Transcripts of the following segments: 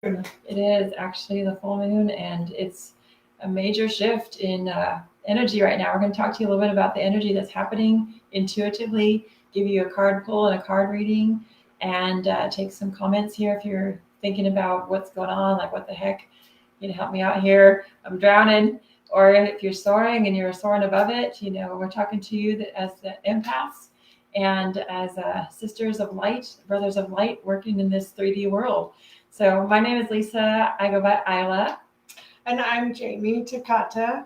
It is actually the full moon, and it's a major shift in energy right now. We're going to talk to you a little bit about the energy that's happening intuitively, give you a card pull and a card reading, and take some comments here if you're thinking about what's going on, like what the heck, help me out here. I'm drowning. Or if you're soaring and you're soaring above it, we're talking to you as the empaths and as sisters of light, brothers of light, working in this 3D world. So my name is Lisa. I go by Isla. And I'm Jamie Takata.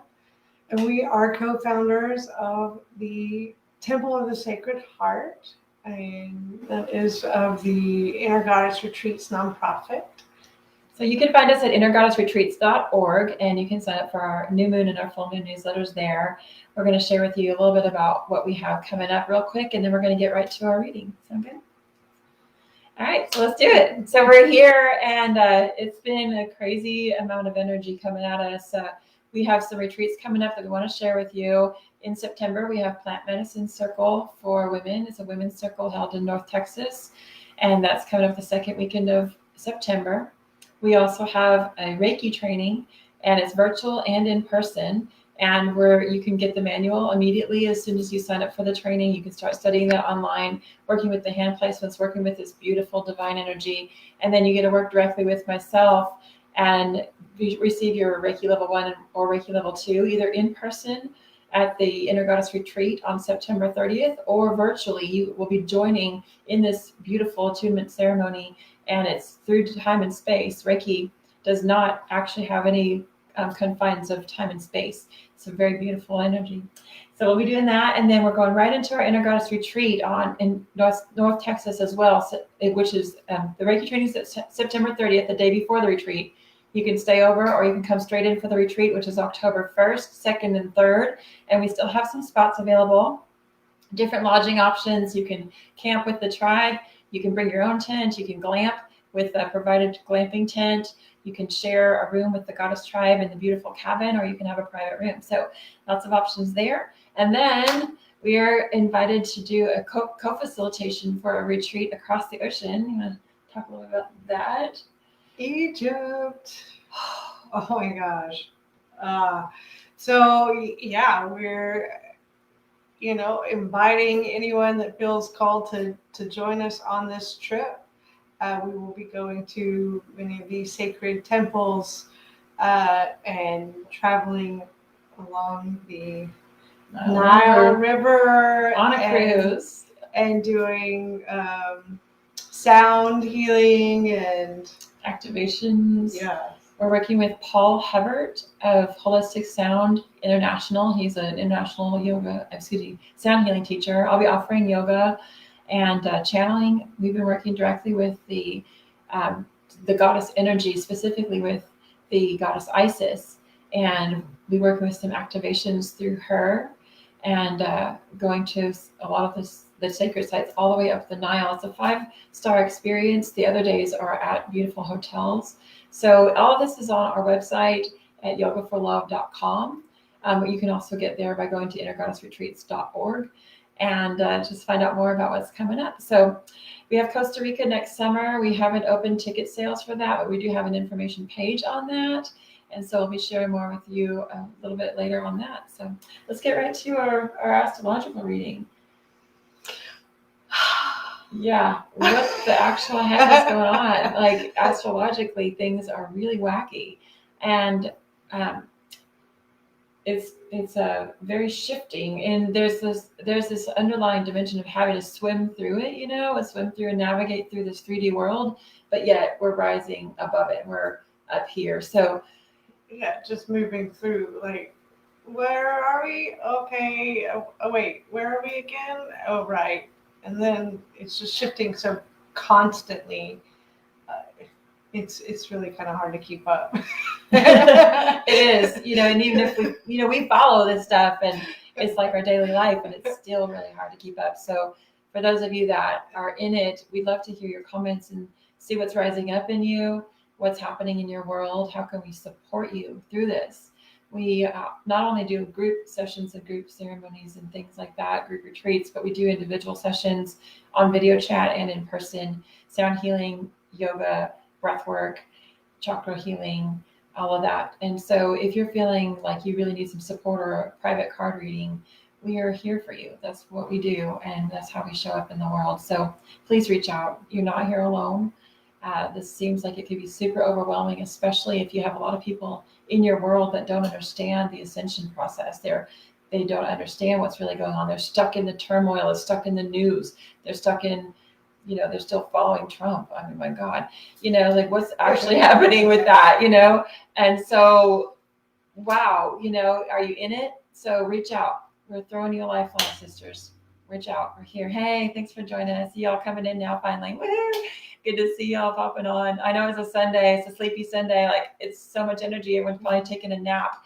And we are co-founders of the Temple of the Sacred Heart. And that is of the Inner Goddess Retreats nonprofit. So you can find us at innergoddessretreats.org, and you can sign up for our new moon and our full moon newsletters there. We're going to share with you a little bit about what we have coming up real quick, and then we're going to get right to our reading. Sound good? All right, so let's do it. So we're here, and it's been a crazy amount of energy coming at us. We have some retreats coming up that we want to share with you. In September, we have Plant Medicine Circle for women. It's a women's circle held in North Texas, and that's coming up the second weekend of September. We also have a Reiki training, and it's virtual and in person, and where you can get the manual immediately as soon as you sign up for the training. You can start studying that online, working with the hand placements, working with this beautiful divine energy, and then you get to work directly with myself and receive your Reiki level 1 or Reiki level 2, either in person at the Inner Goddess Retreat on September 30th, or virtually. You will be joining in this beautiful attunement ceremony, and it's through time and space. Reiki does not actually have any confines of time and space. It's a very beautiful energy. So we'll be doing that, and then we're going right into our Inner Goddess Retreat in North Texas as well, which is the Reiki training is September 30th, the day before the retreat. You can stay over, or you can come straight in for the retreat, which is October 1st, 2nd, and 3rd. And we still have some spots available, different lodging options. You can camp with the tribe. You can bring your own tent. You can glamp with a provided glamping tent. You can share a room with the Goddess Tribe in the beautiful cabin, or you can have a private room. So lots of options there. And then we are invited to do a co-facilitation for a retreat across the ocean. You want to talk a little bit about that? Egypt. Oh my gosh. So yeah, we're inviting anyone that feels called to join us on this trip. We will be going to many of these sacred temples and traveling along the Nile River on a cruise and doing sound healing and activations. Yeah. We're working with Paul Hubbard of Holistic Sound International. He's an international sound healing teacher. I'll be offering yoga and channeling. We've been working directly with the goddess energy, specifically with the goddess Isis, and we work with some activations through her, and going to a lot of the sacred sites all the way up the Nile. It's a 5-star experience. The other days are at beautiful hotels. So all of this is on our website at yogaforlove.com. You can also get there by going to innergoddessretreats.org and just find out more about what's coming up. So we have Costa Rica next summer. We haven't opened ticket sales for that, but we do have an information page on that. And so we'll be sharing more with you a little bit later on that. So let's get right to our astrological reading. Yeah, what the actual heck is going on? Like, astrologically, things are really wacky, and it's very shifting. And there's this underlying dimension of having to swim through it, and swim through and navigate through this 3D world, but yet we're rising above it. We're up here, so yeah, just moving through. Like, where are we? Okay. Oh wait, where are we again? Oh right. And then it's just shifting so constantly. It's really kind of hard to keep up. It is, and even if we follow this stuff, and it's like our daily life, and it's still really hard to keep up. So for those of you that are in it, we'd love to hear your comments and see what's rising up in you, what's happening in your world. How can we support you through this? We not only do group sessions and group ceremonies and things like that, group retreats, but we do individual sessions on video chat and in person, sound healing, yoga, breath work, chakra healing, all of that. And so if you're feeling like you really need some support or a private card reading, we are here for you. That's what we do, and that's how we show up in the world. So please reach out. You're not here alone. This seems like it could be super overwhelming, especially if you have a lot of people in your world that don't understand the ascension process. They don't understand what's really going on. They're stuck in the turmoil. They're stuck in the news. They're stuck in, they're still following Trump. I mean, my God, like what's actually happening with that, And so, wow, are you in it? So reach out. We're throwing you a lifeline, sisters. Reach out. We're here. Hey, thanks for joining us. See y'all coming in now finally. Woo! Good to see y'all popping on. I know it's a Sunday. It's a sleepy Sunday. Like, it's so much energy. Everyone's probably taking a nap.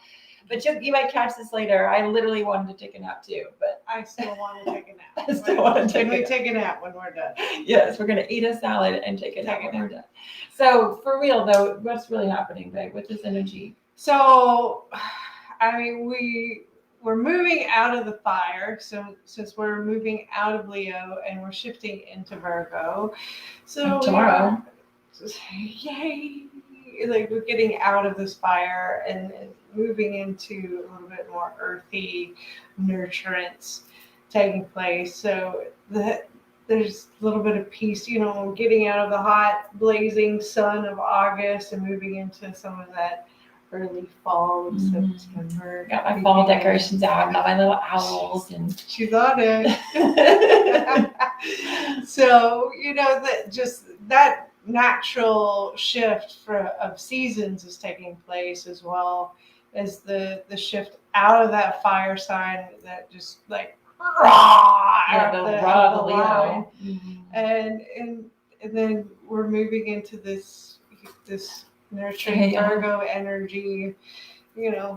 But you might catch this later. I literally wanted to take a nap too, but I still want to take a nap. I still want to take a nap. Take a nap when we're done. Yes, we're going to eat a salad and take a nap when we're done. So for real though, what's really happening, babe, with this energy? So, I mean, we're moving out of the fire. So since we're moving out of Leo and we're shifting into Virgo. So and tomorrow. Yay. Like we're getting out of this fire and moving into a little bit more earthy nurturance taking place. So there's a little bit of peace, getting out of the hot blazing sun of August and moving into some of that early fall of September. Got my fall decorations out, got my little owls, and she's on it. So that natural shift of seasons is taking place, as well as the shift out of that fire sign that just like the Leo. And then we're moving into this nurturing Virgo energy,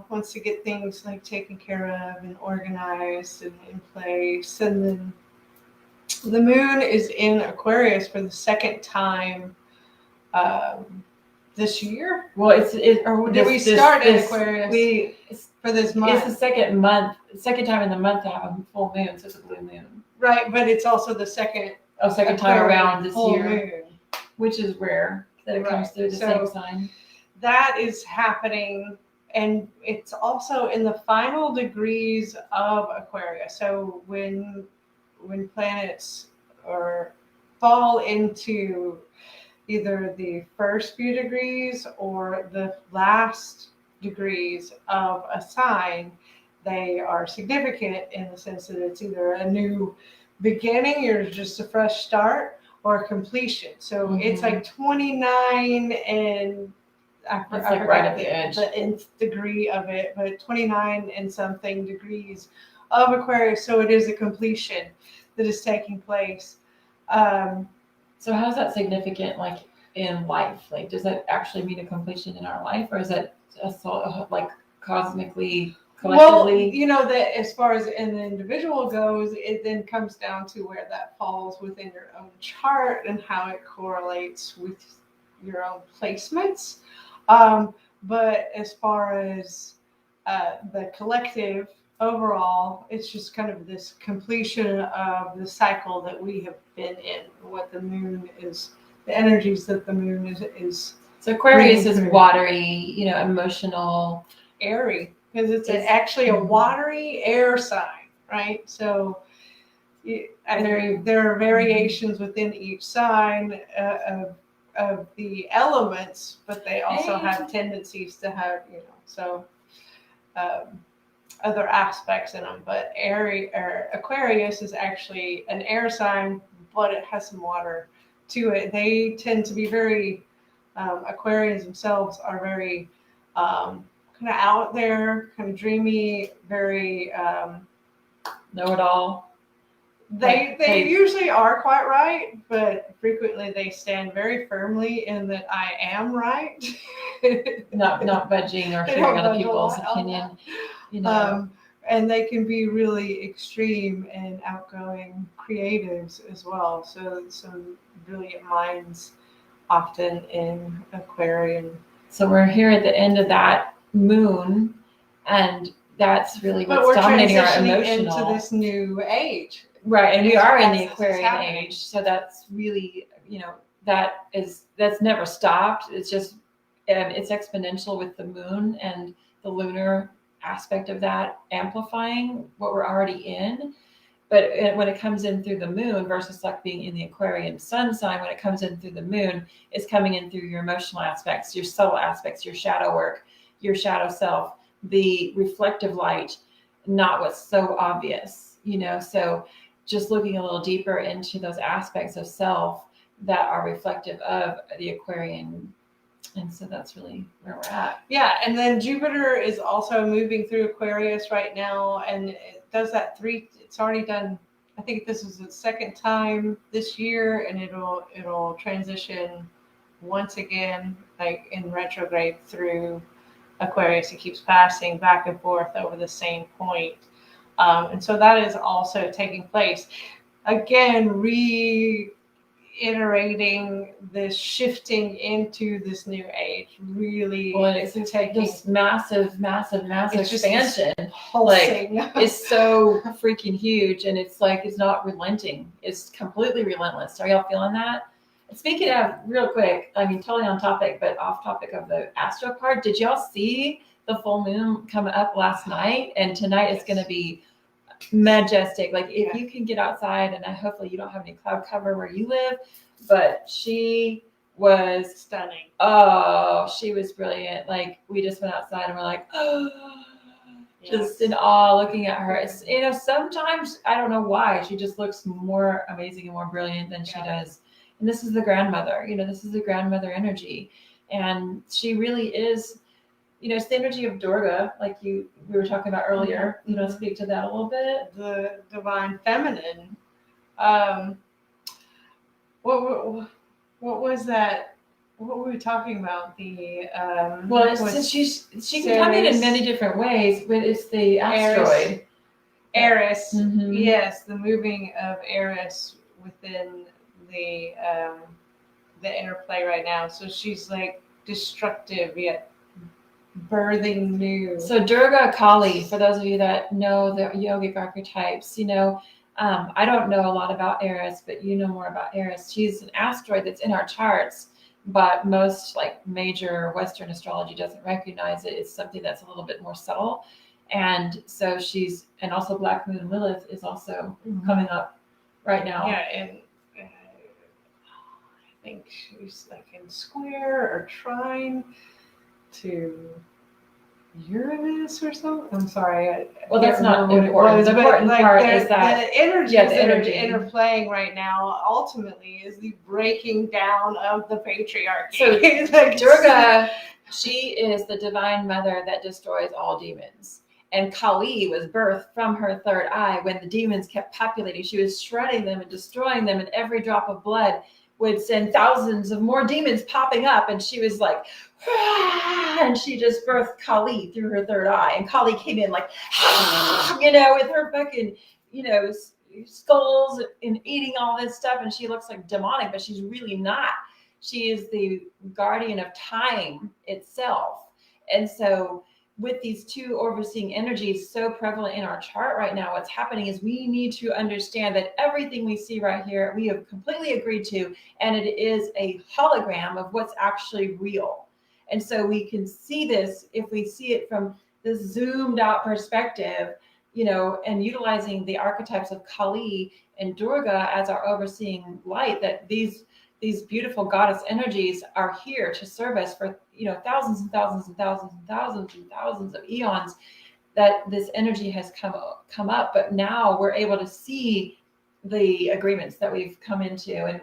wants to get things like taken care of and organized and in place. And then the moon is in Aquarius for the second time this year. Well, we start in Aquarius for this month? It's the second time in the month to have a full moon, so it's a blue moon. Right, but it's also the second time around this year, moon. Which is rare that it comes through the same sign. That is happening, and it's also in the final degrees of Aquarius. So when planets fall into either the first few degrees or the last degrees of a sign, they are significant in the sense that it's either a new beginning or just a fresh start or completion. So it's like 29 and I forgot right at the edge, the nth degree of it, but 29 and something degrees of Aquarius. So it is a completion that is taking place. So how is that significant, like in life? Like, does that actually mean a completion in our life, or is that like cosmically, collectively? Well, that as far as an individual goes, it then comes down to where that falls within your own chart and how it correlates with your own placements. But as far as the collective overall, it's just kind of this completion of the cycle that we have been in, what the moon is, the energies that the moon is. So Aquarius is watery, emotional, airy, because it's actually a watery air sign, right? So there are variations within each sign of the elements, but they also have tendencies to have, other aspects in them. But Aquarius is actually an air sign, but it has some water to it. They tend to be very, Aquarians themselves are very kind of out there, kind of dreamy, very know-it-all. They usually are quite right, but frequently they stand very firmly in that I am right. not budging or hearing other people's opinion. And they can be really extreme and outgoing creatives as well. So some brilliant minds often in Aquarian. So we're here at the end of that moon, and that's really what's dominating our emotional. Into this new age. Right, and we are in the Aquarian age, so that's really, that's never stopped. It's just it's exponential with the moon and the lunar aspect of that amplifying what we're already in. But when it comes in through the moon versus like being in the Aquarian sun sign, when it comes in through the moon, it's coming in through your emotional aspects, your subtle aspects, your shadow work, your shadow self, the reflective light, not what's so obvious, so just looking a little deeper into those aspects of self that are reflective of the Aquarian. And so that's really where we're at. Yeah. And then Jupiter is also moving through Aquarius right now, and it does that it's already done. I think this is the second time this year, and it'll transition once again, like in retrograde through Aquarius. It keeps passing back and forth over the same point. And so that is also taking place. Again, reiterating this shifting into this new age. Really, well, it's taking this massive expansion. Pulsing. Like, it's so freaking huge, and it's like it's not relenting. It's completely relentless. Are y'all feeling that? Speaking of, real quick, I mean, totally on topic, but off topic of the Astro card. Did y'all see the full moon come up last night? And tonight it's going to be majestic. Like, if you can get outside, and hopefully you don't have any cloud cover where you live, but she was stunning. Oh, she was brilliant. Like, we just went outside and we're like, oh, just in awe looking at her. It's, sometimes I don't know why she just looks more amazing and more brilliant than she does. And this is the grandmother, this is the grandmother energy. And she really is, it's the energy of Durga, like we were talking about earlier. Speak to that a little bit. The divine feminine. What was that? What were we talking about? Since she can come in many different ways, but it's the asteroid. Eris. Mm-hmm. Yes, the moving of Eris within the interplay right now. So she's like destructive yet birthing new. So Durga Kali, for those of you that know the yogic archetypes, I don't know a lot about Eris, but you know more about Eris. She's an asteroid that's in our charts, but most like major Western astrology doesn't recognize it. It's something that's a little bit more subtle. And so and also Black Moon Lilith is also coming up right now. Yeah, and I think she's like in square or trine to Uranus or something. I'm sorry. Well, that's not important. The important part is that the energies that are interplaying right now ultimately is the breaking down of the patriarchy. So like, Durga, she is the divine mother that destroys all demons. And Kali was birthed from her third eye when the demons kept populating. She was shredding them and destroying them, and every drop of blood would send thousands of more demons popping up. And she was like, and she just birthed Kali through her third eye. And Kali came in like, with her fucking, skulls and eating all this stuff. And she looks like demonic, but she's really not. She is the guardian of time itself. And so with these two overseeing energies so prevalent in our chart right now, what's happening is we need to understand that everything we see right here, we have completely agreed to, and it is a hologram of what's actually real. And so we can see this if we see it from this zoomed out perspective, and utilizing the archetypes of Kali and Durga as our overseeing light, that these beautiful goddess energies are here to serve us for thousands and thousands and thousands and thousands and thousands of eons, that this energy has come up. But now we're able to see the agreements that we've come into. And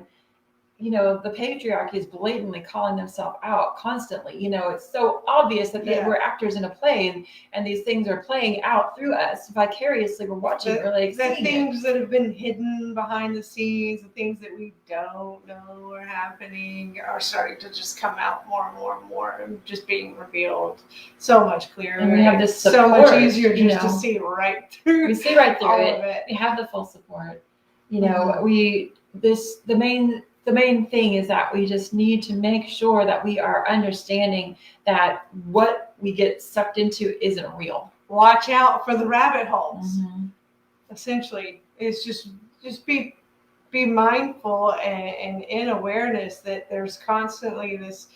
the patriarchy is blatantly calling themselves out constantly. It's so obvious that we're actors in a play, and these things are playing out through us vicariously. We're watching, we're like the things that have been hidden behind the scenes, the things that we don't know are happening, are starting to just come out more and more and more, and just being revealed so much clearer. And we have this support, so much easier just to see right through. We see right through all it. Of it. We have the full support. The main thing is that we just need to make sure that we are understanding that what we get sucked into isn't real. Watch out for the rabbit holes. Mm-hmm. Essentially, it's just be mindful and in awareness that there's constantly this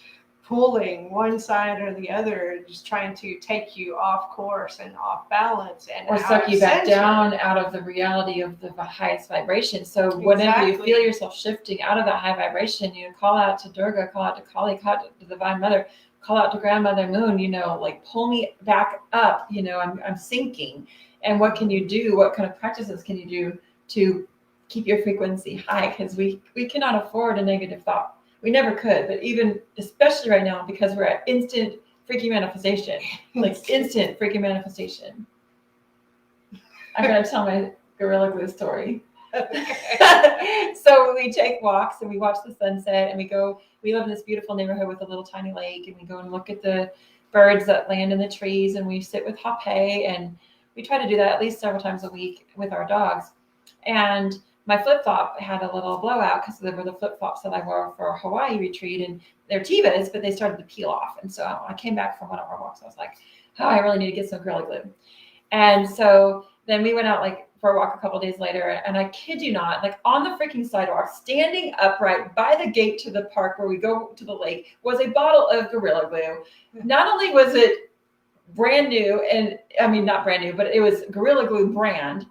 pulling one side or the other, just trying to take you off course and off balance, and or suck you back down out of the reality of the highest vibration. So whenever you feel yourself shifting out of that high vibration, call out to Durga, call out to Kali, call out to the Divine Mother, call out to Grandmother Moon, like pull me back up, I'm sinking. And what can you do? What kind of practices can you do to keep your frequency high? Because we cannot afford a negative thought. We never could, but especially right now, because we're at instant freaking manifestation, like instant freaking manifestation. I'm going to tell my Gorilla Glue story. So we take walks and we watch the sunset, and we live in this beautiful neighborhood with a little tiny lake, and we go and look at the birds that land in the trees, and we sit with Hape, and we try to do that at least several times a week with our dogs. And my flip-flop had a little blowout because they were the flip-flops that I wore for a Hawaii retreat, and they're Tevas, but they started to peel off. And so I came back from one of our walks. I was like, oh, I really need to get some Gorilla Glue. And so then we went out for a walk a couple of days later, and I kid you not, on the freaking sidewalk, standing upright by the gate to the park where we go to the lake, was a bottle of Gorilla Glue. Not only was it brand new, and I mean, not brand new, but it was Gorilla Glue brand.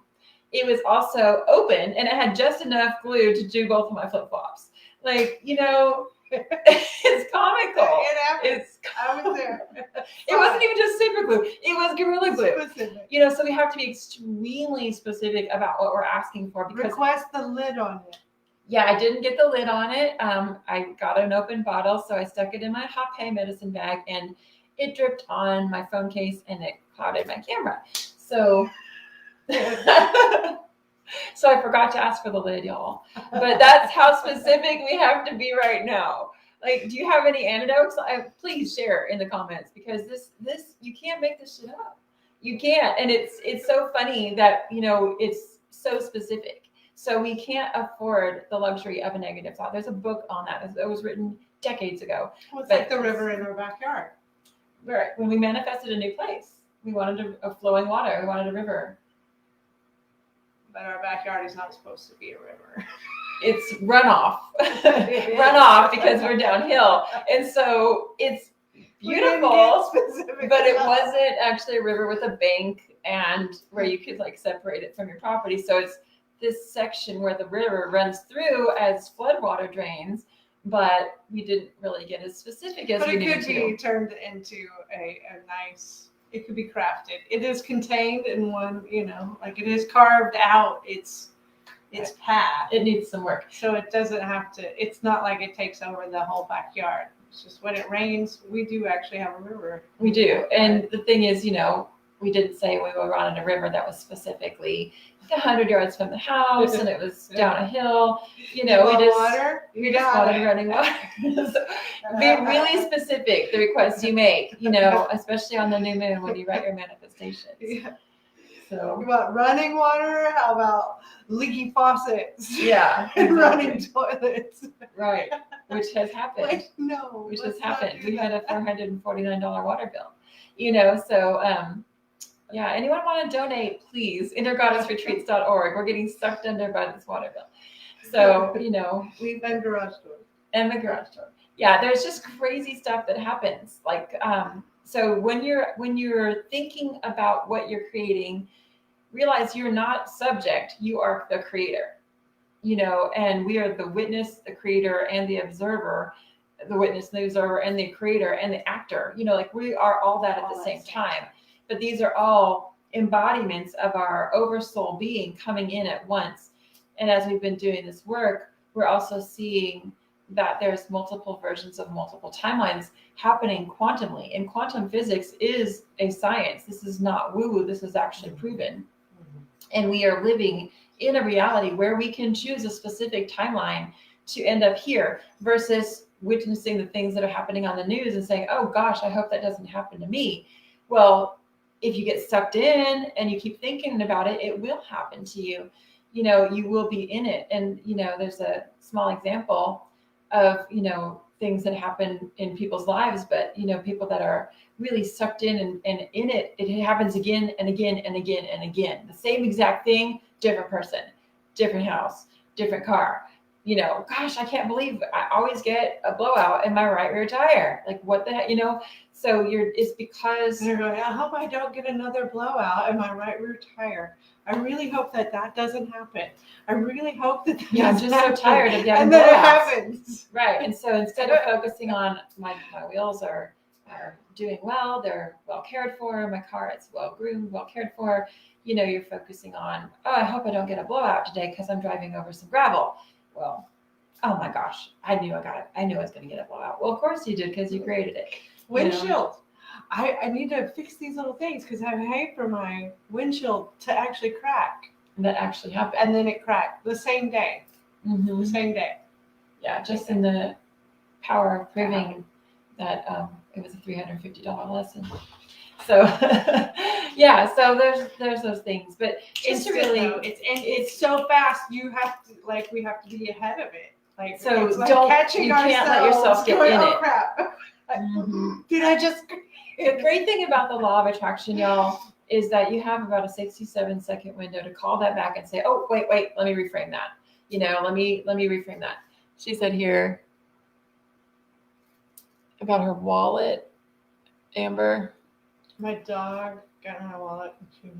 It was also open, and it had just enough glue to do both of my flip-flops. It's comical. I was there. It wasn't even just super glue. It was Gorilla Glue. Specific. So we have to be extremely specific about what we're asking for. Because request the lid on it. Yeah, I didn't get the lid on it. I got an open bottle, so I stuck it in my Hape medicine bag, and it dripped on my phone case, and it clouded my camera. So... So I forgot to ask for the lid, y'all. But that's how specific we have to be right now. Do you have any anecdotes? Please share in the comments, because this you can't make this shit up. You can't, and it's so funny that it's so specific. So we can't afford the luxury of a negative thought. There's a book on that. It was written decades ago. Well, it's like the river in our backyard. Right. When we manifested a new place, we wanted a flowing water. We wanted a river. But our backyard is not supposed to be a river. It's runoff. Runoff, because we're downhill. And so it's beautiful, but it wasn't actually a river with a bank and where you could separate it from your property. So it's this section where the river runs through as floodwater drains, but we didn't really get as specific as we needed to. But it could be turned into a nice... It could be crafted. It is contained in one, it is carved out. Its path. It needs some work. So it doesn't have to, it's not like it takes over the whole backyard. It's just when it rains, we do actually have a river. We do. And the thing is, we didn't say we were on a river that was specifically 100 yards from the house, and it was down a hill. We just wanted running water. So be really specific, the requests you make, especially on the new moon when you write your manifestations. Yeah. So you want running water? How about leaky faucets? Yeah. And running toilets. Right. Which has happened. Which has happened. We had a $449 water bill. So yeah, anyone want to donate, please, intergoddessretreats.org. We're getting sucked under by this water bill. So, we've been garage door. And the garage door. Yeah, there's just crazy stuff that happens. So when you're thinking about what you're creating, realize you're not subject, you are the creator. And we are the witness, the creator, and the observer, the witness, the observer, and the creator, and the actor. We are all that at the same time. But these are all embodiments of our oversoul being coming in at once. And as we've been doing this work, we're also seeing that there's multiple versions of multiple timelines happening quantumly. And quantum physics is a science. This is not woo-woo. This is actually proven. And we are living in a reality where we can choose a specific timeline to end up here versus witnessing the things that are happening on the news and saying, oh gosh, I hope that doesn't happen to me. Well, if you get sucked in and you keep thinking about it, it will happen to you. You will be in it. And, there's a small example of, things that happen in people's lives, but, people that are really sucked in and in it, it happens again and again and again and again. The same exact thing, different person, different house, different car, you know, gosh, I can't believe I always get a blowout in my right rear tire. Like what the heck, you know? So it's because They're going, I hope I don't get another blowout in my right rear tire. I really hope that doesn't happen. I really hope that I'm doesn't just so happen. tired of getting And then it blowouts. happens. Right. And so instead of focusing on my wheels are doing well, they're well cared for, my car is well groomed, well cared for, you know, you're focusing on, oh, I hope I don't get a blowout today because I'm driving over some gravel. Well, oh my gosh, I knew I knew I was going to get a blowout. Well, of course you did because you created it. Windshield. You know? I need to fix these little things because I hate for my windshield to actually crack. And that actually happened. And then it cracked the same day. Mm-hmm. The same day. Yeah, just in the power of proving that it was a $350 lesson. So yeah, so there's those things, but it's really it's so fast. You have to we have to be ahead of it. Like so it's like don't catching you can't let yourself get going, in oh, it. Crap. Mm-hmm. Did I just? The great thing about the law of attraction, y'all, is that you have about a 67-second window to call that back and say, oh, wait, let me reframe that. You know, let me reframe that. She said here about her wallet, Amber. My dog got my wallet and she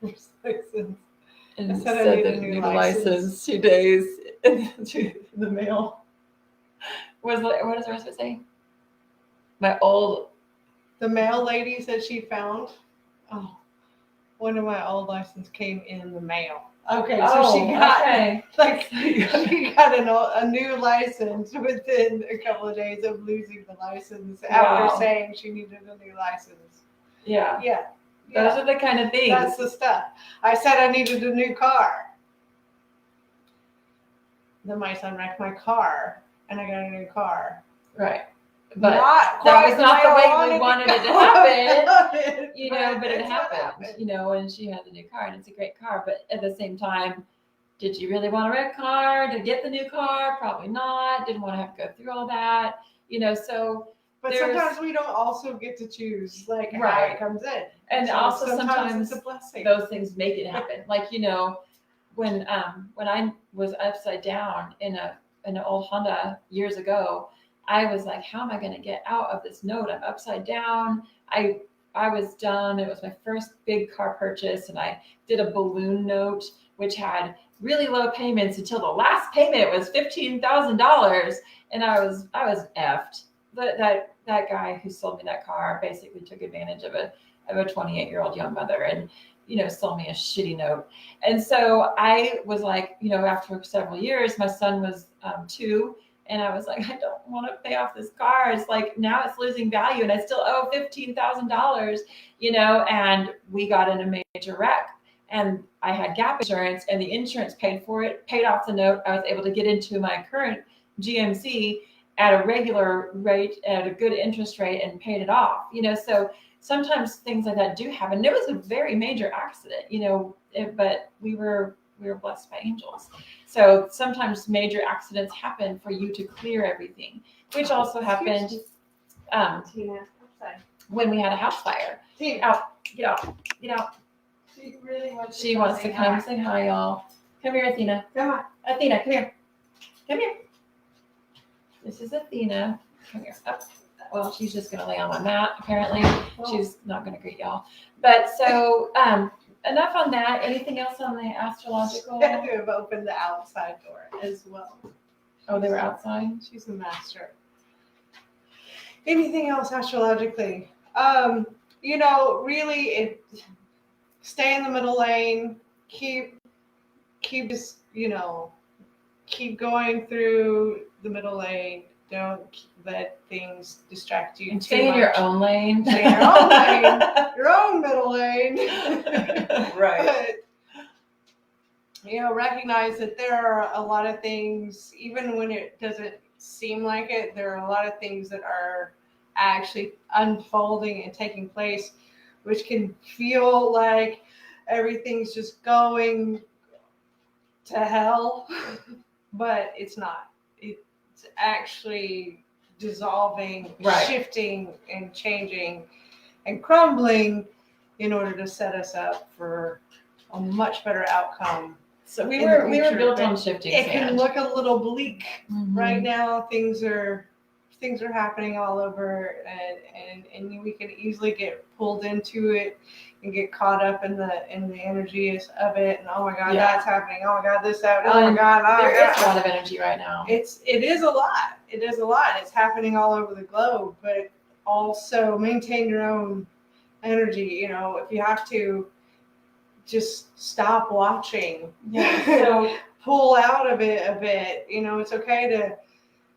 moved license. And said that new license 2 days in the mail. What does the rest of it say? The mail lady said she found, one of my old license came in the mail. Okay, so she got a new license within a couple of days of losing the license after saying she needed a new license. Yeah. Yeah. Those are the kind of things. That's the stuff. I said I needed a new car. Then my son wrecked my car and I got a new car. Right. But that was not the way we wanted it to happen, you know, but it happened, you know, and she had the new car and it's a great car. But at the same time, did you really want a red car to get the new car? Probably not. Didn't want to have to go through all that, you know, so. But sometimes we don't also get to choose how it comes in. And so also sometimes it's a blessing. Those things make it happen. Like, you know, when I was upside down in an old Honda years ago, I was like, how am I going to get out of this note? I'm upside down. I was done. It was my first big car purchase. And I did a balloon note, which had really low payments until the last payment was $15,000. And I was effed. But that guy who sold me that car basically took advantage of a 28-year-old young mother and, you know, sold me a shitty note. And so I was like, you know, after several years, my son was 2. And I was like, I don't want to pay off this car. It's like, now it's losing value and I still owe $15,000, you know, and we got in a major wreck and I had gap insurance and the insurance paid for it, paid off the note. I was able to get into my current GMC at a regular rate, at a good interest rate and paid it off, you know, so sometimes things like that do happen. It was a very major accident, you know, but we were blessed by angels. So sometimes major accidents happen for you to clear everything, which also happened when we had a house fire. Get out. She wants to come say hi, y'all. Come here, Athena. Come on. Athena, come here. Come here. This is Athena. Come here. Up. Well, she's just going to lay on my mat, apparently. She's not going to greet y'all. But so, enough on that. Anything else on the astrological? Yeah, we've opened the outside door as well. Oh, they were outside? She's a master. Anything else astrologically? You know, really, stay in the middle lane. Keep just, you know, keep going through the middle lane. Don't let things distract you. And stay in your own lane. Stay in your own lane. Your own middle lane. Right. But, you know, recognize that there are a lot of things, even when it doesn't seem like it, there are a lot of things that are actually unfolding and taking place, which can feel like everything's just going to hell, but it's not. It's actually dissolving, shifting, and changing, and crumbling in order to set us up for a much better outcome. So we in the were future, built but on shifting it sand. can look a little bleak right Mhm. now. Things are happening all over, and we can easily get pulled into it and get caught up in the energies of it. And oh my God, Yeah. that's happening. Oh my God, this happening. Oh my God, oh There my is a God. lot of energy right now. It is a lot. It is a lot. It's happening all over the globe, but also maintain your own energy. You know, if you have to, just stop watching. Yeah. So Pull out of it a bit. You know, it's okay to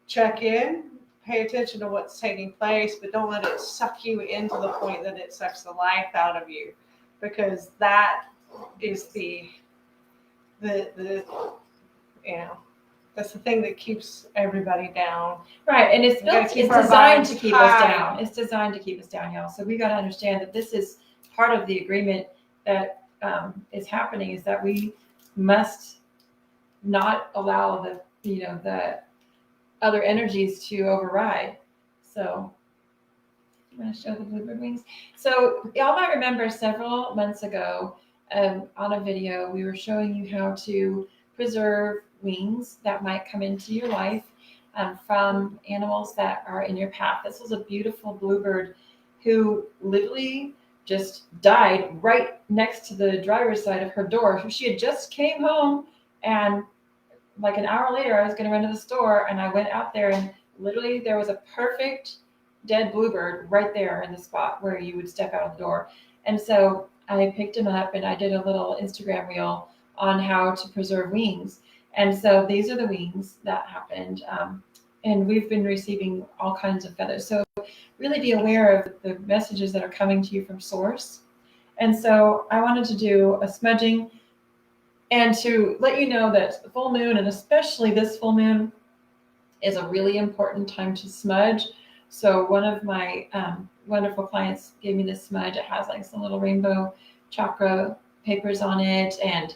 check in, pay attention to what's taking place, but don't let it suck you into the point that it sucks the life out of you, because that is the you know, that's the thing that keeps everybody down. right, and it's We gotta built. keep It's our designed vibes to keep us high. down. It's designed to keep us down, y'all. So we got to understand that this is part of the agreement that is happening. Is that we must not allow the other energies to override. So I'm going to show the bluebird wings. So y'all might remember several months ago on a video, we were showing you how to preserve wings that might come into your life from animals that are in your path. This was a beautiful bluebird who literally just died right next to the driver's side of her door. She had just came home, and like an hour later, I was going to run to the store, and I went out there, and literally there was a perfect dead bluebird right there in the spot where you would step out of the door. And so I picked him up, and I did a little Instagram reel on how to preserve wings. And so these are the wings that happened. And we've been receiving all kinds of feathers. So really be aware of the messages that are coming to you from source. And so I wanted to do a smudging and to let you know that the full moon, and especially this full moon, is a really important time to smudge. So one of my wonderful clients gave me this smudge. It has like some little rainbow chakra papers on it. And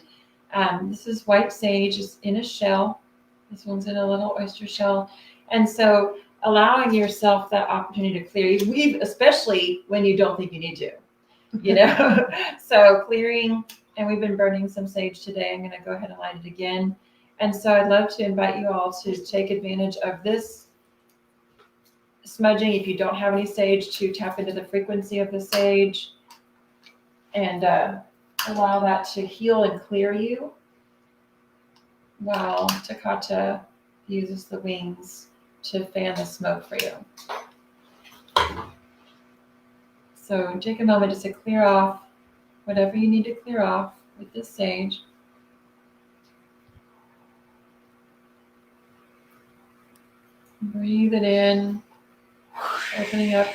this is white sage. It's in a shell. This one's in a little oyster shell. And so allowing yourself that opportunity to clear, especially when you don't think you need to, you know. So clearing, and we've been burning some sage today. I'm going to go ahead and light it again. And so I'd love to invite you all to take advantage of this smudging. If you don't have any sage, to tap into the frequency of the sage and allow that to heal and clear you, while Takata uses the wings to fan the smoke for you. So take a moment just to clear off whatever you need to clear off with this sage. Breathe it in, opening up.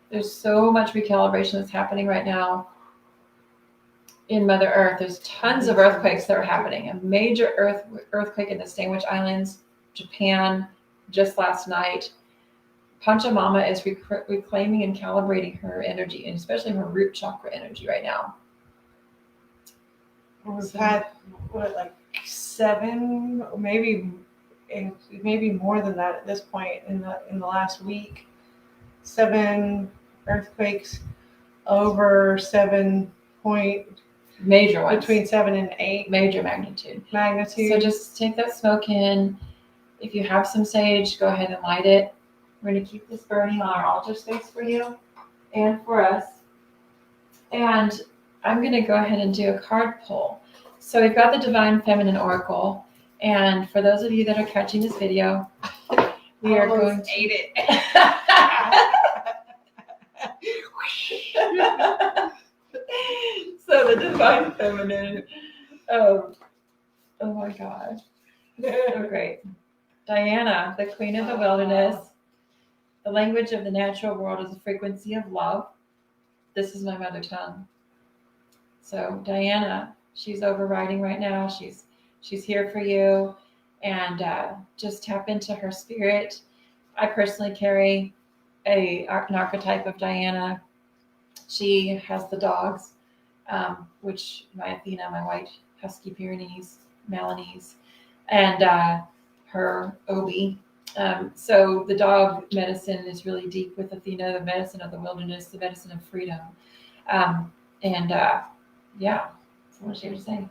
There's so much recalibration that's happening right now in Mother Earth. There's tons of earthquakes that are happening. A major earthquake in the Sandwich Islands, Japan, just last night. Pachamama is reclaiming and calibrating her energy, and especially her root chakra energy right now. We've had like 7, maybe more than that at this point in the last week. 7 earthquakes over 7 point, major ones, between 7 and 8 major magnitude. So just take that smoke in. If you have some sage, go ahead and light it. We're going to keep this burning on our altar space for you and for us. And I'm going to go ahead and do a card pull. So we've got the Divine Feminine Oracle. And for those of you that are catching this video, we are going to ate it. So the Divine Feminine. Oh my God. So great. Diana, the Queen of the Wilderness. The language of the natural world is a frequency of love. This is my mother tongue. So Diana, she's overriding right now. She's here for you, and just tap into her spirit. I personally carry an archetype of Diana. She has the dogs, which my Athena, my white husky Pyrenees, Malinese, and her Obi. So the dog medicine is really deep with Athena, the medicine of the wilderness, the medicine of freedom. Yeah, that's what she was saying.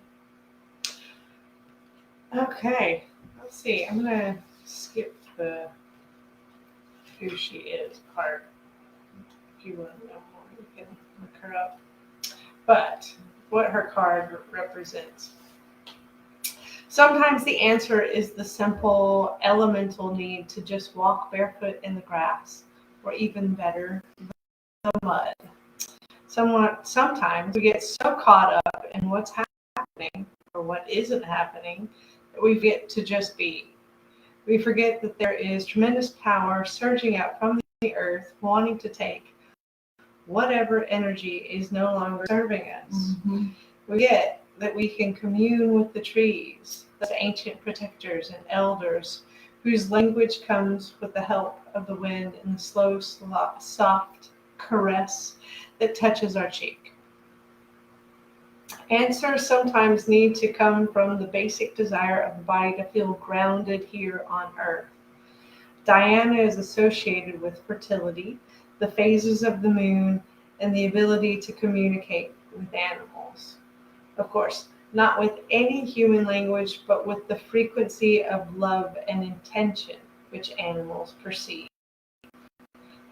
Okay, let's see. I'm gonna skip the who she is part. If you want to know more, you can look her up. But what her card represents. Sometimes the answer is the simple elemental need to just walk barefoot in the grass, or even better, the mud. Sometimes we get so caught up in what's happening or what isn't happening that we get to just be. We forget that there is tremendous power surging out from the earth, wanting to take whatever energy is no longer serving us. Mm-hmm. We get that we can commune with the trees, the ancient protectors and elders, whose language comes with the help of the wind and the slow, soft caress that touches our cheek. Answers sometimes need to come from the basic desire of the body to feel grounded here on earth. Diana is associated with fertility, the phases of the moon, and the ability to communicate with animals. Of course, not with any human language, but with the frequency of love and intention which animals perceive.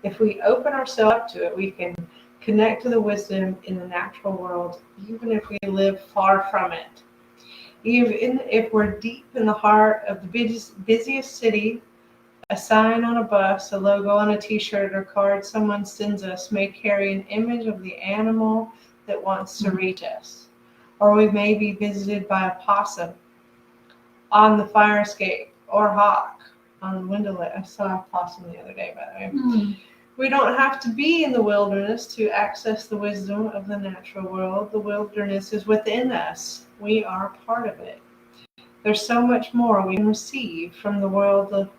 If we open ourselves up to it, we can connect to the wisdom in the natural world, even if we live far from it. Even if we're deep in the heart of the busiest city, a sign on a bus, a logo on a t-shirt or card someone sends us may carry an image of the animal that wants to reach us. Or we may be visited by a possum on the fire escape or hawk on the window ledge. I saw a possum the other day, by the way. Mm-hmm. We don't have to be in the wilderness to access the wisdom of the natural world. The wilderness is within us. We are part of it. There's so much more we can receive from the world of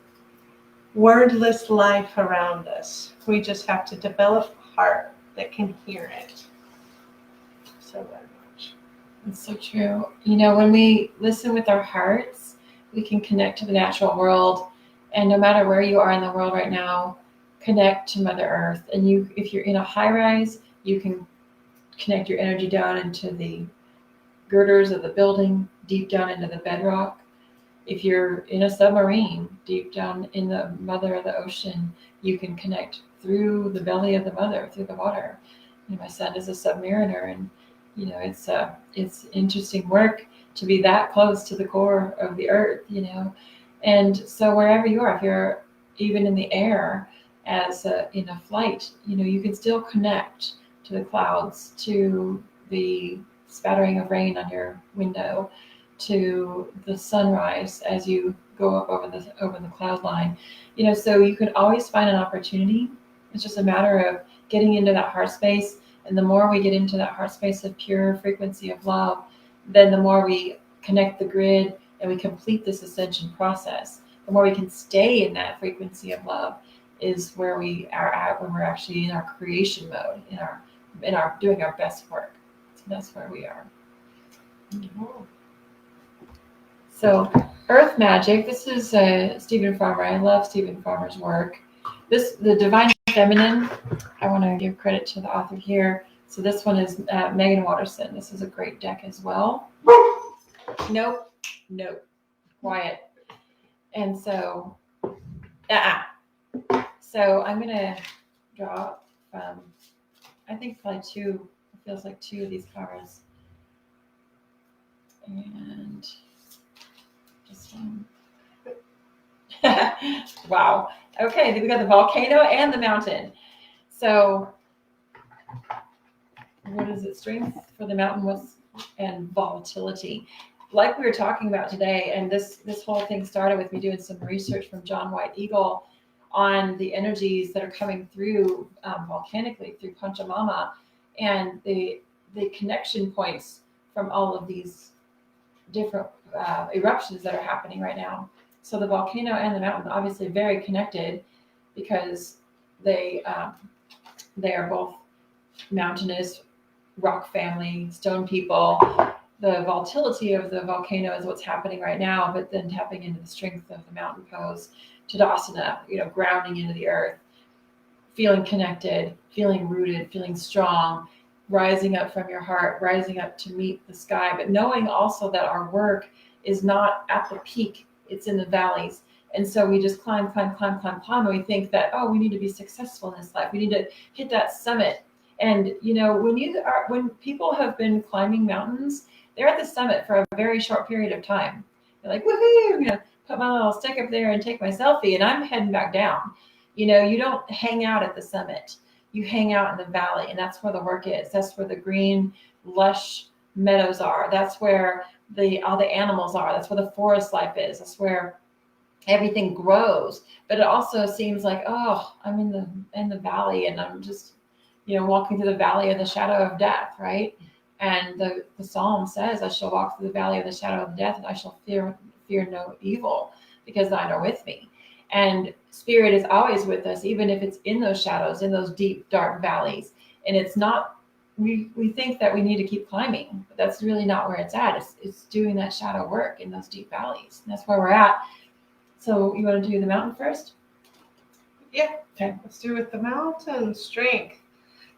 wordless life around us. We just have to develop a heart that can hear it. So very much. It's so true. You know, when we listen with our hearts, we can connect to the natural world. And no matter where you are in the world right now, connect to Mother Earth. And if you're in a high rise, you can connect your energy down into the girders of the building, deep down into the bedrock. If you're in a submarine, deep down in the mother of the ocean, you can connect through the belly of the mother, through the water. You know, my son is a submariner, and you know, it's interesting work to be that close to the core of the earth, you know. And so wherever you are, if you're even in the air in a flight, you know, you can still connect to the clouds, to the spattering of rain on your window, to the sunrise as you go up over the cloud line. You know, so you can always find an opportunity. It's just a matter of getting into that heart space. And the more we get into that heart space of pure frequency of love, then the more we connect the grid and we complete this ascension process. The more we can stay in that frequency of love is where we are at when we're actually in our creation mode, in our doing our best work. So that's where we are. Mm-hmm. So Earth Magic, this is Stephen Farmer. I love Stephen Farmer's work. The Divine Feminine, I want to give credit to the author here. So this one is Megan Watterson. This is a great deck as well. Nope. Quiet. And so, so I'm going to draw I think probably two, it feels like two of these cards. And just one. Wow. Okay, we got the volcano and the mountain. So what is it? Strength for the mountain and volatility. Like we were talking about today, and this whole thing started with me doing some research from John White Eagle on the energies that are coming through volcanically through Pachamama, and the connection points from all of these different eruptions that are happening right now. So the volcano and the mountain obviously very connected because they are both mountainous, rock family, stone people. The volatility of the volcano is what's happening right now, but then tapping into the strength of the mountain pose, Tadasana, you know, grounding into the earth, feeling connected, feeling rooted, feeling strong, rising up from your heart, rising up to meet the sky, but knowing also that our work is not at the peak, it's in the valleys. And so we just climb, and we think that, oh, we need to be successful in this life. We need to hit that summit. And when people have been climbing mountains, they're at the summit for a very short period of time. They're like, woohoo, I'm gonna put my little stick up there and take my selfie, and I'm heading back down. You don't hang out at the summit. You hang out in the valley, and that's where the work is. That's where the green, lush meadows are. That's where all the animals are. That's where the forest life is. That's where everything grows. But it also seems like, oh, I'm in the valley, and I'm just walking through the valley of the shadow of death, right? And the psalm says, I shall walk through the valley of the shadow of death, and I shall fear no evil, because thine are with me. And spirit is always with us, even if it's in those shadows, in those deep, dark valleys. And it's not, we think that we need to keep climbing, but that's really not where it's at. It's doing that shadow work in those deep valleys. And that's where we're at. So you want to do the mountain first? Yeah. Okay. Let's do it. The mountain strength.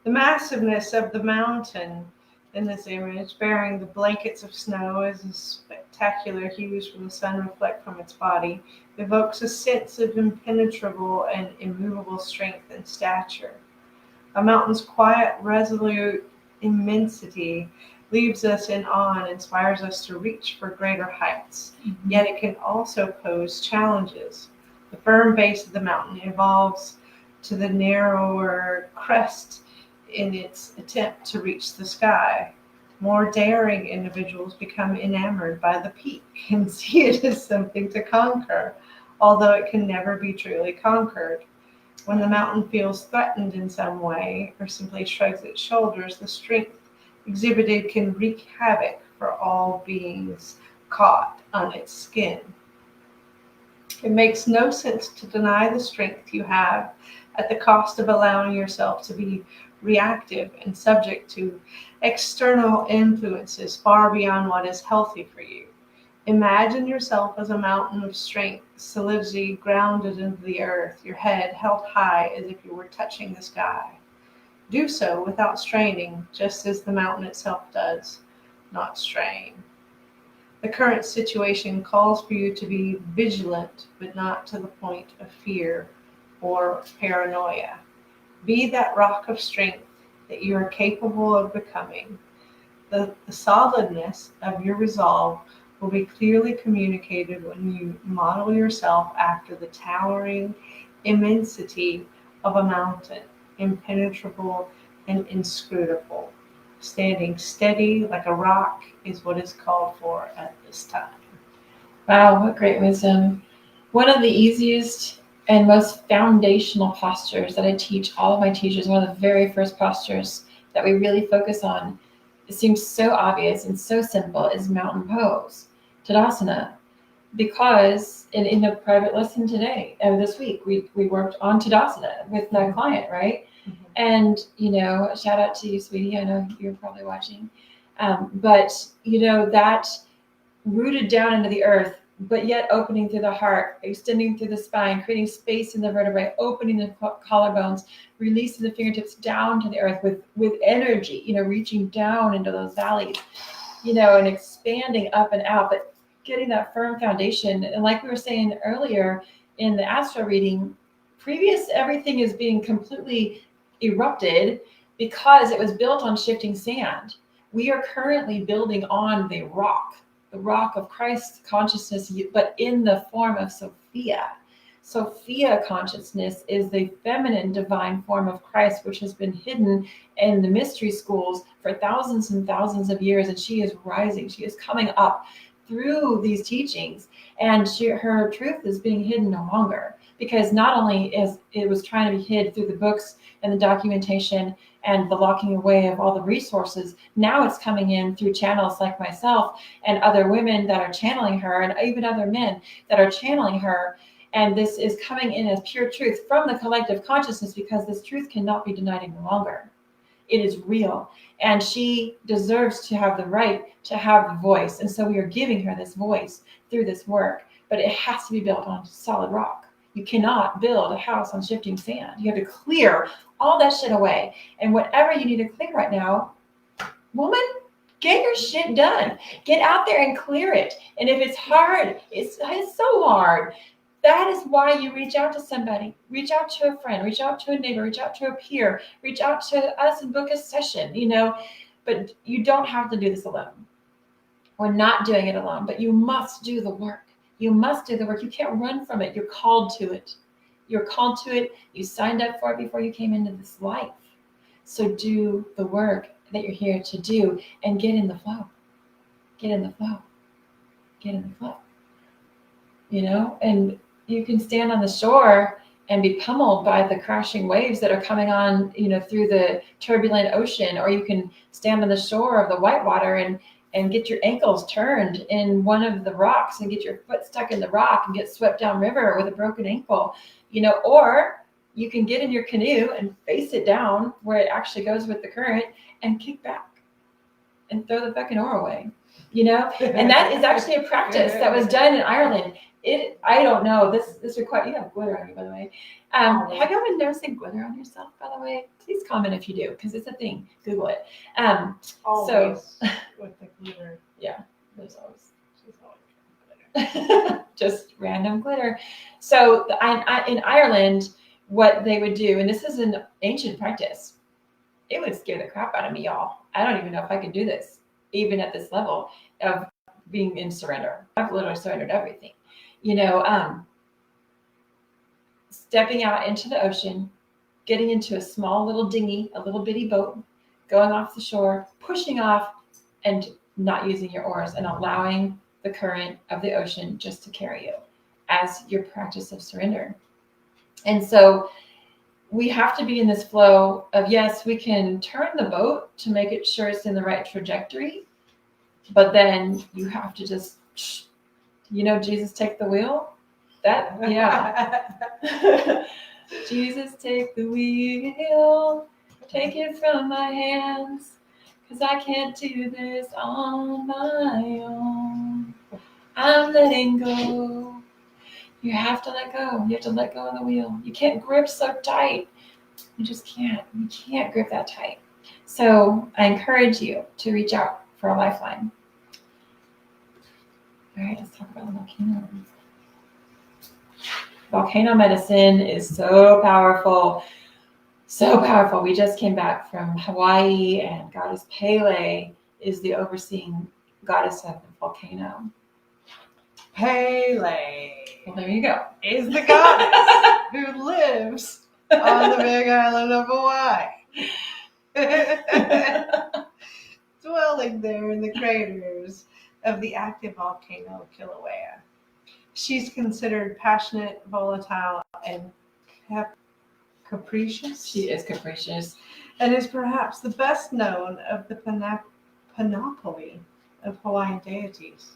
The massiveness of the mountain in this image, bearing the blankets of snow as the spectacular hues from the sun reflect from its body, evokes a sense of impenetrable and immovable strength and stature. A mountain's quiet, resolute immensity leaves us in awe and inspires us to reach for greater heights. Mm-hmm. Yet it can also pose challenges. The firm base of the mountain evolves to the narrower crest in its attempt to reach the sky. More daring individuals become enamored by the peak and see it as something to conquer, although it can never be truly conquered. When the mountain feels threatened in some way or simply shrugs its shoulders, the strength exhibited can wreak havoc for all beings caught on its skin. It makes no sense to deny the strength you have at the cost of allowing yourself to be reactive and subject to external influences far beyond what is healthy for you. Imagine yourself as a mountain of strength, solidity grounded into the earth, your head held high as if you were touching the sky. Do so without straining, just as the mountain itself does not strain. The current situation calls for you to be vigilant, but not to the point of fear or paranoia. Be that rock of strength that you are capable of becoming. The solidness of your resolve will be clearly communicated when you model yourself after the towering immensity of a mountain, impenetrable and inscrutable. Standing steady like a rock is what is called for at this time. Wow, what great wisdom. One of the easiest and most foundational postures that I teach all of my teachers, one of the very first postures that we really focus on, it seems so obvious and so simple, is mountain pose, Tadasana. Because in the private lesson today, this week, we worked on Tadasana with that client, right? Mm-hmm. And, shout out to you, sweetie. I know you're probably watching. But that rooted down into the earth, but yet opening through the heart, extending through the spine, creating space in the vertebrae, opening the collarbones, releasing the fingertips down to the earth with energy, reaching down into those valleys, and expanding up and out, but getting that firm foundation. And like we were saying earlier in the Astro reading, everything is being completely erupted because it was built on shifting sand. We are currently building on the rock of Christ's consciousness, but in the form of Sophia. Sophia consciousness is the feminine divine form of Christ, which has been hidden in the mystery schools for thousands and thousands of years. And she is rising. She is coming up through these teachings, and her truth is being hidden no longer, because not only is it was trying to be hid through the books and the documentation and the locking away of all the resources, now it's coming in through channels like myself and other women that are channeling her, and even other men that are channeling her. And this is coming in as pure truth from the collective consciousness, because this truth cannot be denied any longer. It is real, and she deserves to have the right to have the voice. And so we are giving her this voice through this work, but it has to be built on solid rock. You cannot build a house on shifting sand. You have to clear all that shit away. And whatever you need to clear right now, woman, Get your shit done. Get out there and clear it. And if it's hard, it's so hard. That is why you reach out to somebody. Reach out to a friend. Reach out to a neighbor. Reach out to a peer. Reach out to us and book a session, But you don't have to do this alone. We're not doing it alone, but you must do the work. You must do the work. You can't run from it. You're called to it. You're called to it. You signed up for it before you came into this life. So do the work that you're here to do and get in the flow. Get in the flow. Get in the flow. And you can stand on the shore and be pummeled by the crashing waves that are coming on, through the turbulent ocean, or you can stand on the shore of the whitewater and get your ankles turned in one of the rocks and get your foot stuck in the rock and get swept downriver with a broken ankle, or you can get in your canoe and face it down where it actually goes with the current and kick back and throw the fucking oar away, and that is actually a practice that was done in Ireland. I don't know, this requires, you have glitter on you, by the way. Have you ever been noticing glitter on yourself, by the way? Please comment if you do, because it's a thing. Google it. Always with the glitter. Yeah, there's always glitter. Just random glitter. So in Ireland, what they would do, and this is an ancient practice, it would scare the crap out of me, y'all. I don't even know if I could do this, even at this level of being in surrender. I've literally surrendered everything. Stepping out into the ocean, getting into a small little dinghy, a little bitty boat, going off the shore, pushing off, and not using your oars, and allowing the current of the ocean just to carry you as your practice of surrender. And so we have to be in this flow of, yes, we can turn the boat to make it sure it's in the right trajectory, but then you have to just, Jesus, take the wheel. Jesus, take the wheel, take it from my hands, because I can't do this on my own. I'm letting go. You have to let go. You have to let go of the wheel. You can't grip so tight. You just can't. You can't grip that tight. So I encourage you to reach out for a lifeline. All right, let's talk about the volcano. Volcano medicine is so powerful. So powerful. We just came back from Hawaii, and Goddess Pele is the overseeing goddess of the volcano. Pele. Well, there you go. Is the goddess who lives on the big island of Hawaii. Dwelling there in the craters of the active volcano Kilauea. She's considered passionate, volatile, and capricious. She is capricious. And is perhaps the best known of the panoply of Hawaiian deities.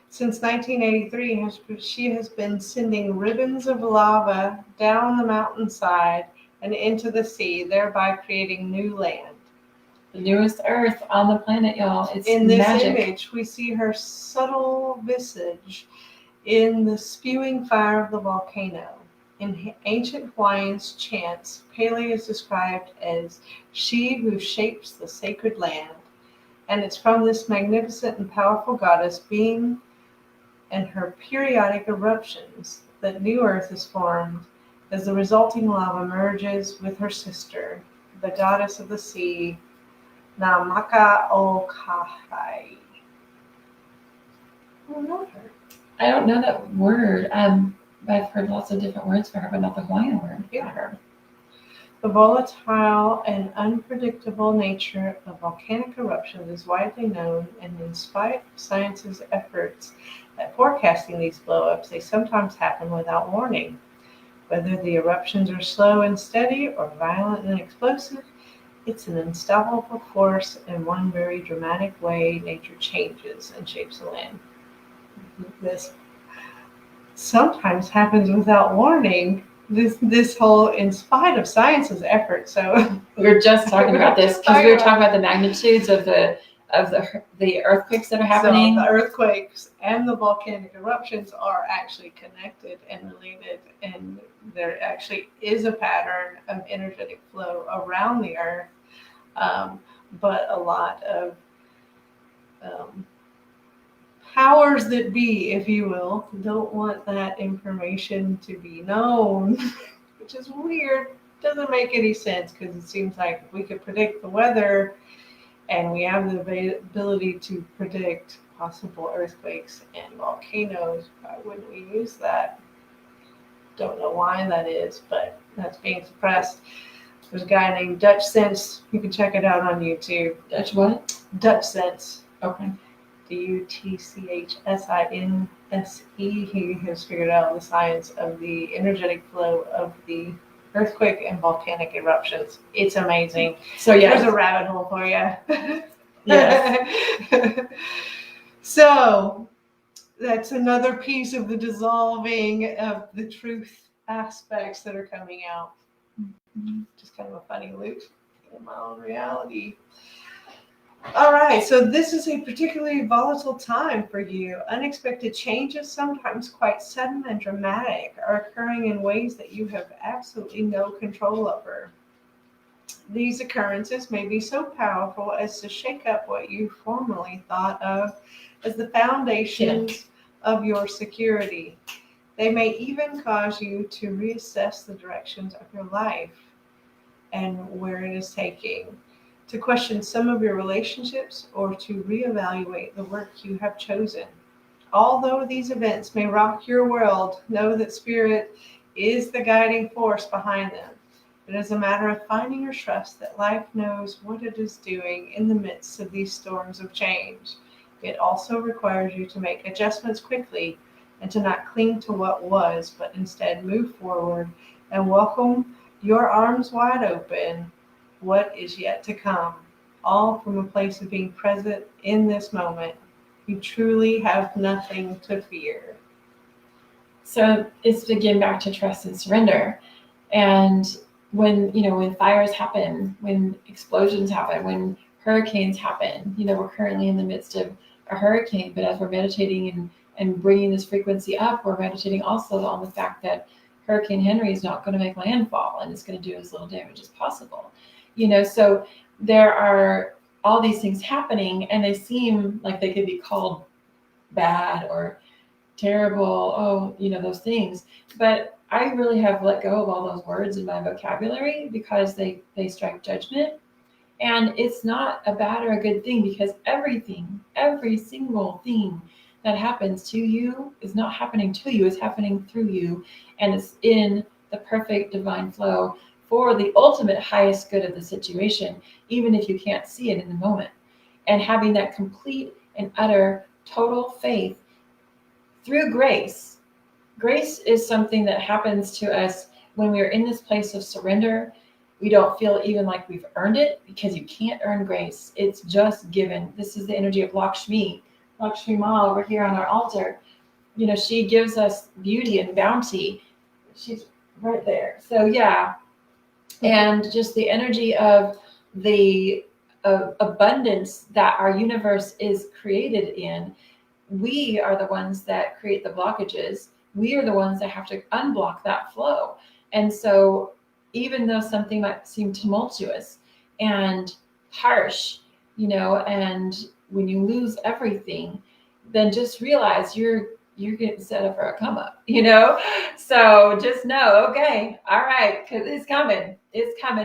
Since 1983, she has been sending ribbons of lava down the mountainside and into the sea, thereby creating new land. The newest earth on the planet, y'all. It's in this magic. image, we see her subtle visage in the spewing fire of the volcano. In ancient Hawaiians' chants, Pele is described as she who shapes the sacred land, and it's from this magnificent and powerful goddess being and her periodic eruptions that new earth is formed as the resulting lava merges with her sister, the goddess of the sea, Namaka o Kahai. I don't know her. I don't know that word. I've heard lots of different words for her, but not the Hawaiian word for her. The volatile and unpredictable nature of volcanic eruptions is widely known, and in spite of science's efforts at forecasting these blow-ups, they sometimes happen without warning. Whether the eruptions are slow and steady or violent and explosive, it's an unstoppable force, and one very dramatic way nature changes and shapes the land. This sometimes happens without warning. This whole, in spite of science's efforts. So we were just talking about this because we were talking about the magnitudes of the earthquakes that are happening. So the earthquakes and the volcanic eruptions are actually connected and related, and there actually is a pattern of energetic flow around the earth. But a lot of powers that be, if you will, don't want that information to be known, which is weird. Doesn't make any sense because it seems like if we could predict the weather and we have the ability to predict possible earthquakes and volcanoes, why wouldn't we use that? Don't know why that is, but that's being suppressed. There's a guy named Dutch Sense. You can check it out on YouTube. Dutch what? Dutch Sense. Okay. Dutchsinse. He has figured out the science of the energetic flow of the earthquake and volcanic eruptions. It's amazing. So yeah, there's a rabbit hole for you. Yes. So that's another piece of the dissolving of the truth aspects that are coming out. Just kind of a funny loop in my own reality. All right, so this is a particularly volatile time for you. Unexpected changes, sometimes quite sudden and dramatic, are occurring in ways that you have absolutely no control over. These occurrences may be so powerful as to shake up what you formerly thought of as the foundations of your security. They may even cause you to reassess the directions of your life and where it is taking, to question some of your relationships, or to reevaluate the work you have chosen. Although these events may rock your world, know that Spirit is the guiding force behind them. It is a matter of finding your trust that life knows what it is doing in the midst of these storms of change. It also requires you to make adjustments quickly and to not cling to what was, but instead move forward and welcome your arms wide open what is yet to come, all from a place of being present in this moment. You truly have nothing to fear. So it's again back to trust and surrender. And when fires happen, when explosions happen, when hurricanes happen, we're currently in the midst of a hurricane, but as we're meditating and bringing this frequency up, we're meditating also on the fact that Hurricane Henry is not going to make landfall and it's going to do as little damage as possible. So there are all these things happening and they seem like they could be called bad or terrible, those things. But I really have let go of all those words in my vocabulary because they strike judgment. And it's not a bad or a good thing, because every single thing that happens to you is not happening to you, it's happening through you. And it's in the perfect divine flow for the ultimate highest good of the situation, even if you can't see it in the moment. And having that complete and utter total faith through grace. Grace is something that happens to us when we're in this place of surrender. We don't feel even like we've earned it, because you can't earn grace. It's just given. This is the energy of Lakshmi Ma over here on our altar. She gives us beauty and bounty. She's right there. So yeah. And just the energy of the abundance that our universe is created in. We are the ones that create the blockages. We are the ones that have to unblock that flow. And so even though something might seem tumultuous and harsh, and when you lose everything, then just realize you're getting set up for a come up, So just know, okay, all right, because it's coming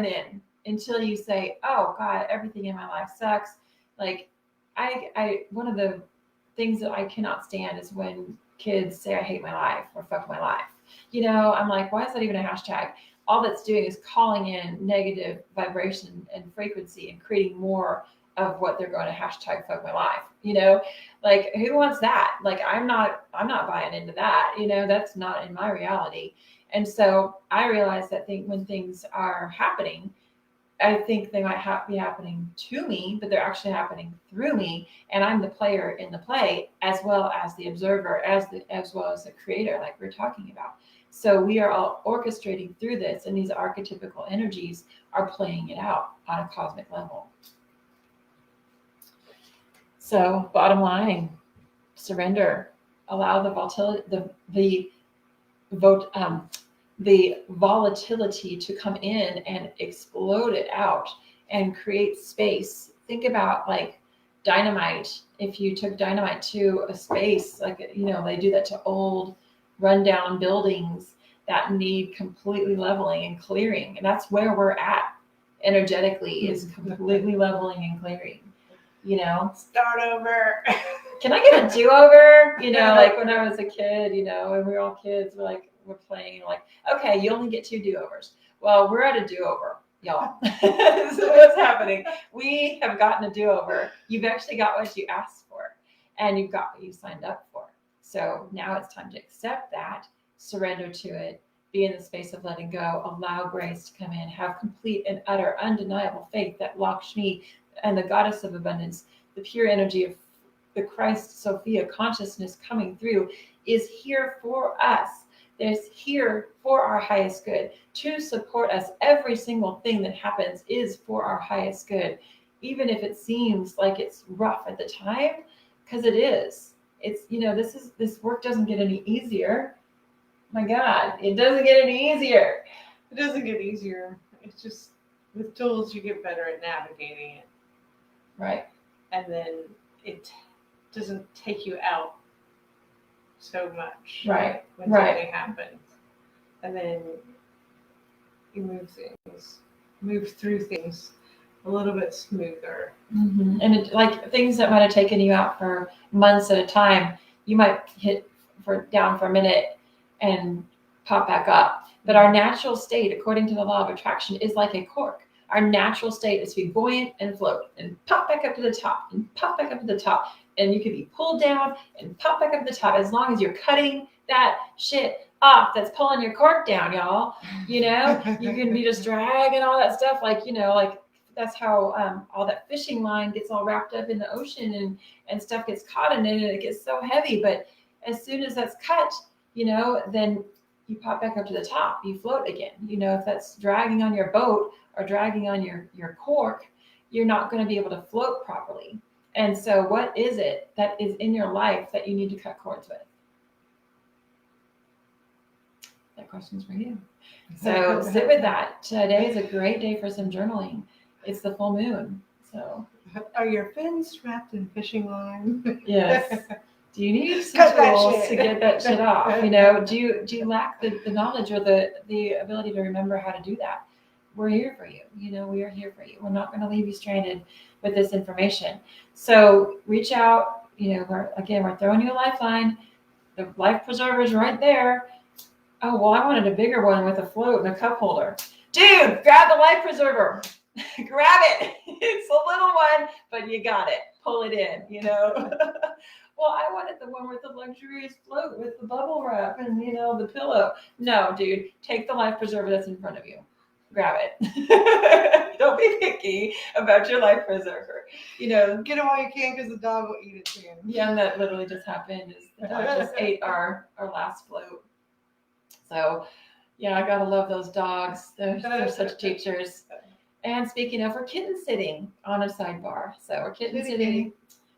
in, until you say, oh God, everything in my life sucks. Like I one of the things that I cannot stand is when kids say I hate my life or fuck my life. I'm like, why is that even a hashtag? All that's doing is calling in negative vibration and frequency and creating more of what they're going to hashtag fuck my life. Like, who wants that? Like, I'm not buying into that. That's not in my reality. And so I realize that when things are happening, I think they might be happening to me, but they're actually happening through me. And I'm the player in the play, as well as the observer, as well as the creator, like we're talking about. So we are all orchestrating through this, and these archetypical energies are playing it out on a cosmic level. So bottom line, surrender, allow the volatility to come in and explode it out and create space. Think about like dynamite. If you took dynamite to a space, like, you know, they do that to old rundown buildings that need completely leveling and clearing. And that's where we're at energetically, is completely leveling and clearing, you know. Start over. Can I get a do-over? You know, like when I was a kid, you know, and we were all kids, we're playing, like, okay, you only get 2 do-overs. Well, we're at a do-over, y'all. This is what's happening. We have gotten a do-over. You've actually got what you asked for, and you've got what you signed up for. So now it's time to accept that, surrender to it, be in the space of letting go, allow grace to come in, have complete and utter undeniable faith that Lakshmi and the goddess of abundance, the pure energy of the Christ Sophia consciousness coming through, is here for us. There's here for our highest good, to support us. Every single thing that happens is for our highest good, even if it seems like it's rough at the time, because it is. It's, you know, this work doesn't get any easier. My God, it doesn't get any easier. It doesn't get easier. It's just, with tools, you get better at navigating it. Right. And then it doesn't take you out so much. Right. When Right. something happens. And then you move through things a little bit smoother. Mm-hmm. And it, like things that might have taken you out for months at a time, you might hit down for a minute and pop back up. But our natural state, according to the law of attraction, is like a cork. Our natural state is to be buoyant and float and pop back up to the top and pop back up to the top. And you can be pulled down and pop back up to the top, as long as you're cutting that shit off that's pulling your cork down, y'all. You know, you can be just dragging all that stuff, like, you know, like that's how all that fishing line gets all wrapped up in the ocean, and stuff gets caught in it, and it gets so heavy. But as soon as that's cut, you know, then you pop back up to the top, you float again. You know, if that's dragging on your boat or dragging on your cork, you're not going to be able to float properly. And so what is it that is in your life that you need to cut cords with? That question's for you. So sit with that. Today is a great day for some journaling. It's the full moon. So are your fins wrapped in fishing line? Yes. Do you need some Cut that tools shit. to get that shit off? You know, do you lack the knowledge or the ability to remember how to do that? We're here for you. You know, we are here for you. We're not going to leave you stranded with this information. So reach out. You know, we're throwing you a lifeline. The life preserver is right there. Oh, well, I wanted a bigger one with a float and a cup holder. Dude, grab the life preserver. Grab it. It's a little one, but you got it. Pull it in, you know. Well, I wanted the one with the luxurious float with the bubble wrap and, you know, the pillow. No, dude, take the life preserver that's in front of you. Grab it. Don't be picky about your life preserver. You know, Get it while you can, because the dog will eat it soon. yeah, and that literally just happened. Is the dog just ate our last float. So, yeah, I gotta love those dogs. They're such teachers. And speaking of, we're kitten sitting on a sidebar. So we're kitten sitting.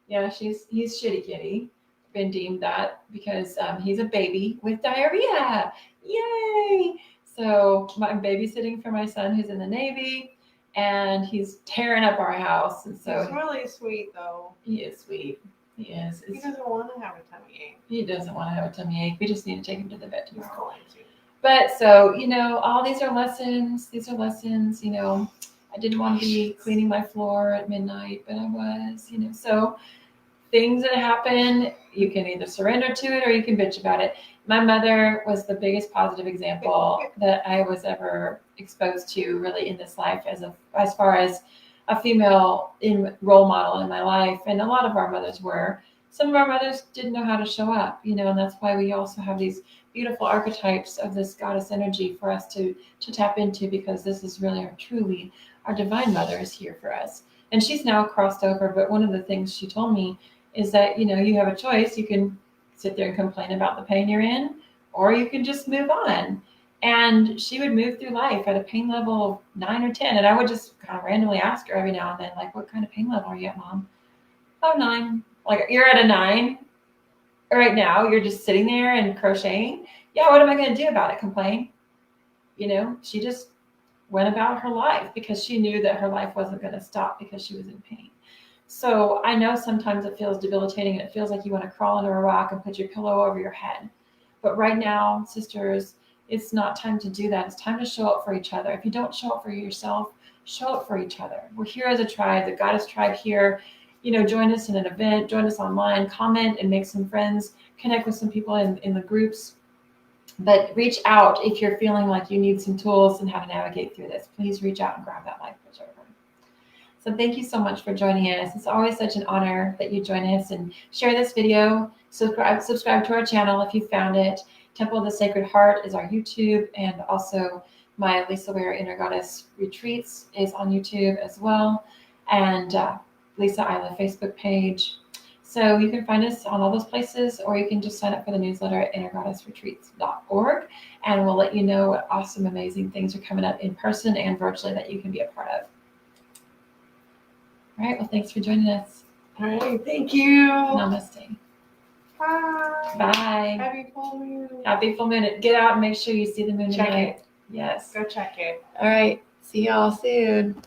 Yeah, he's Shitty Kitty. Been deemed that because he's a baby with diarrhea. Yay! So I'm babysitting for my son who's in the Navy, and he's tearing up our house. And so he's really sweet, though. he is sweet. He is. He doesn't want to have a tummy ache. He doesn't want to have a tummy ache. We just need to take him to the vet He's tomorrow. going to. But so, you know, all these are lessons. These are lessons, you know. I didn't want to be cleaning my floor at midnight, but I was, you know. So things that happen, you can either surrender to it or you can bitch about it. My mother was the biggest positive example that I was ever exposed to really in this life as far as a female role model in my life. And a lot of our mothers were. Some of our mothers didn't know how to show up, you know, and that's why we also have these beautiful archetypes of this goddess energy for us to tap into, because this is really truly our divine mother is here for us. And she's now crossed over. But one of the things she told me is that, you know, you have a choice. You can sit there and complain about the pain you're in, or you can just move on. And she would move through life at a pain level of 9 or 10. And I would just kind of randomly ask her every now and then, like, what kind of pain level are you at, Mom? Oh, 9. Like, you're at a 9 right now. You're just sitting there and crocheting. Yeah, what am I going to do about it? Complain? You know, she just went about her life because she knew that her life wasn't going to stop because she was in pain. So I know sometimes it feels debilitating and it feels like you want to crawl under a rock and put your pillow over your head. But right now, sisters, it's not time to do that. It's time to show up for each other. If you don't show up for yourself, show up for each other. We're here as a tribe, the Goddess Tribe here. Join us in an event, join us online, comment and make some friends, connect with some people in the groups. But reach out if you're feeling like you need some tools and how to navigate through this. Please reach out and grab that life preserver. So thank you so much for joining us. It's always such an honor that you join us, and share this video. Subscribe to our channel if you found it. Temple of the Sacred Heart is our YouTube, and also my Lisa Ware Inner Goddess Retreats is on YouTube as well, and Lisa Isla Facebook page. So you can find us on all those places, or you can just sign up for the newsletter at innergoddessretreats.org, and we'll let you know what awesome, amazing things are coming up in person and virtually that you can be a part of. All right. Well, thanks for joining us. All right. Thank you. Namaste. Bye. Bye. Happy full moon. Happy full moon. Get out and make sure you see the moon Check tonight. it. Yes. Go check it. All right. See y'all soon.